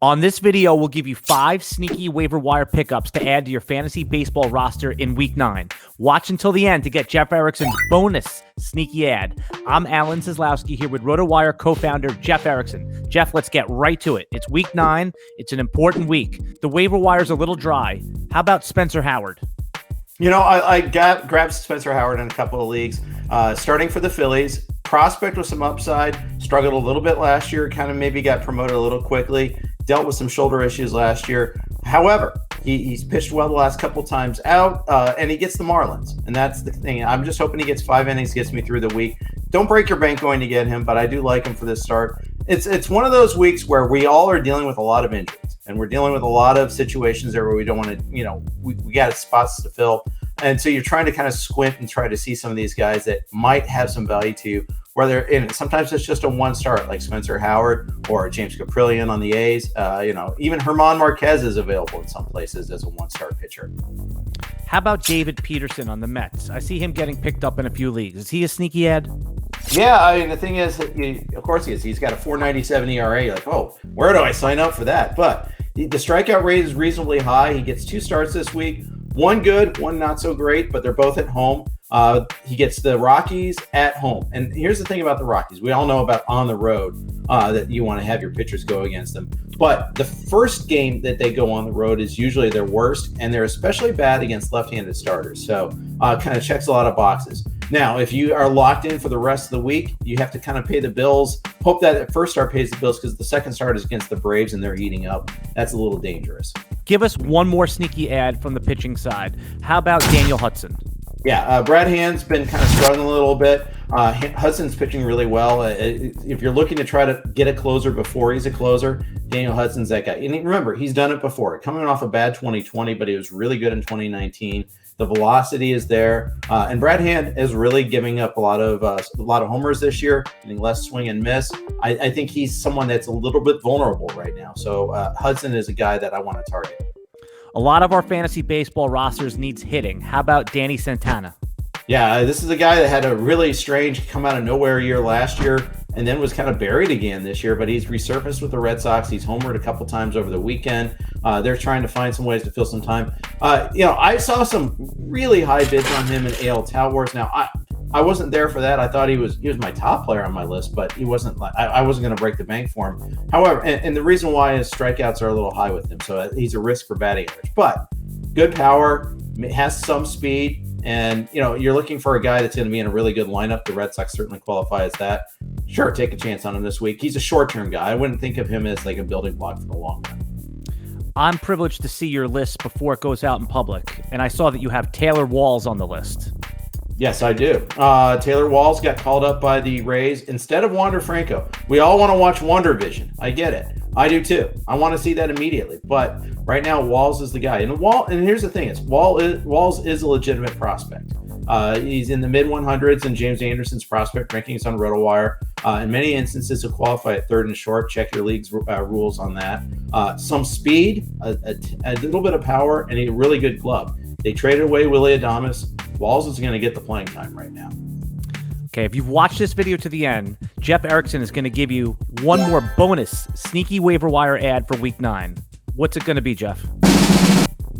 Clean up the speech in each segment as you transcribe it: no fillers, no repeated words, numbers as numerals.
On this video, we'll give you 5 sneaky waiver wire pickups to add to your fantasy baseball roster in Week 9. Watch until the end to get Jeff Erickson's bonus sneaky ad. I'm Alan Seslowsky here with RotoWire co-founder Jeff Erickson. Jeff, let's get right to it. It's Week 9. It's an important week. The waiver wire's a little dry. How about Spencer Howard? You know, I grabbed Spencer Howard in a couple of leagues, starting for the Phillies. Prospect with some upside, struggled a little bit last year, kind of maybe got promoted a little quickly, dealt with some shoulder issues last year. However, he's pitched well the last couple times out, and he gets the Marlins. And that's the thing. I'm just hoping he gets 5 innings, gets me through the week. Don't break your bank going to get him, but I do like him for this start. It's one of those weeks where we all are dealing with a lot of injuries, and we're dealing with a lot of situations there where we don't want to, we got spots to fill. And so you're trying to kind of squint and try to see some of these guys that might have some value to you, where they're in. Sometimes it's just a one start, like Spencer Howard or James Caprillion on the A's. Even German Marquez is available in some places as a one-star pitcher. How about David Peterson on the Mets? I see him getting picked up in a few leagues. Is he a sneaky ad? Yeah, I mean, the thing is, of course he is. He's got a 4.97 ERA. You're like, oh, where do I sign up for that? But the strikeout rate is reasonably high. He gets 2 starts this week. One good, one not so great, but they're both at home. He gets the Rockies at home. And here's the thing about the Rockies. We all know about on the road that you want to have your pitchers go against them. But the first game that they go on the road is usually their worst, and they're especially bad against left-handed starters. So kind of checks a lot of boxes. Now, if you are locked in for the rest of the week, you have to kind of pay the bills. Hope that the first start pays the bills because the second start is against the Braves and they're heating up. That's a little dangerous. Give us one more sneaky ad from the pitching side. How about Daniel Hudson? Yeah, Brad Hand's been kind of struggling a little bit. Hudson's pitching really well. If you're looking to try to get a closer before he's a closer, Daniel Hudson's that guy. And remember, he's done it before. Coming off a bad 2020, but he was really good in 2019. The velocity is there, and Brad Hand is really giving up a lot of homers this year, getting less swing and miss. I think he's someone that's a little bit vulnerable right now. So Hudson is a guy that I want to target. A lot of our fantasy baseball rosters needs hitting. How about Danny Santana? Yeah, this is a guy that had a really strange come out of nowhere year last year and then was kind of buried again this year, but he's resurfaced with the Red Sox. He's homered a couple times over the weekend. They're trying to find some ways to fill some time. I saw some really high bids on him in AL Tout Wars. Now, I wasn't there for that. I thought he was my top player on my list, but he wasn't. I wasn't going to break the bank for him. However, and the reason why is strikeouts are a little high with him, so he's a risk for batting average. But good power, has some speed, and you're looking for a guy that's going to be in a really good lineup. The Red Sox certainly qualify as that. Sure, take a chance on him this week. He's a short-term guy. I wouldn't think of him as like a building block for the long run. I'm privileged to see your list before it goes out in public, and I saw that you have Taylor Walls on the list. Yes, I do. Taylor Walls got called up by the Rays instead of Wander Franco. We all want to watch Wander Vision. I get it. I do too. I want to see that immediately. But right now, Walls is the guy. And here's the thing: Walls is a legitimate prospect. He's in the mid 100s in James Anderson's prospect rankings on RotoWire. In many instances, he'll qualify at third and short. Check your league's rules on that. Some speed, a little bit of power, and a really good glove. They traded away Willy Adames. Walls is going to get the playing time right now. Okay, if you've watched this video to the end, Jeff Erickson is going to give you one more bonus sneaky waiver wire ad for Week 9. What's it going to be, Jeff?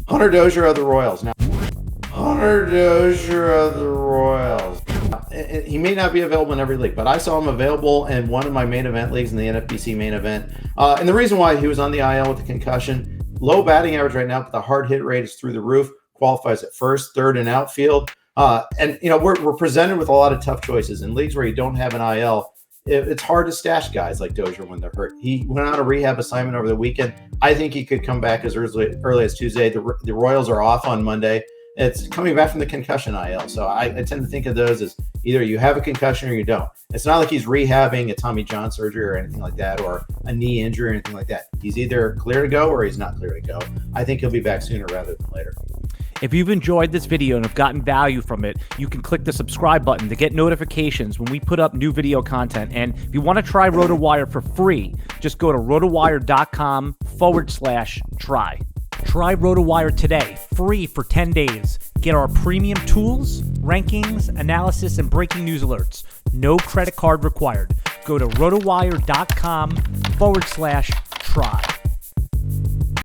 Hunter Dozier of the Royals. Now, Hunter Dozier of the Royals. He may not be available in every league, but I saw him available in one of my main event leagues in the NFBC main event. And the reason why he was on the IL with the concussion, low batting average right now, but the hard hit rate is through the roof. Qualifies at first, third, and outfield. We're presented with a lot of tough choices. In leagues where you don't have an IL, it's hard to stash guys like Dozier when they're hurt. He went on a rehab assignment over the weekend. I think he could come back as early as Tuesday. The Royals are off on Monday. It's coming back from the concussion IL. So I tend to think of those as either you have a concussion or you don't. It's not like he's rehabbing a Tommy John surgery or anything like that, or a knee injury or anything like that. He's either clear to go or he's not clear to go. I think he'll be back sooner rather than later. If you've enjoyed this video and have gotten value from it, you can click the subscribe button to get notifications when we put up new video content. And if you want to try RotoWire for free, just go to rotowire.com/try. Try RotoWire today, free for 10 days. Get our premium tools, rankings, analysis, and breaking news alerts. No credit card required. Go to rotowire.com/try.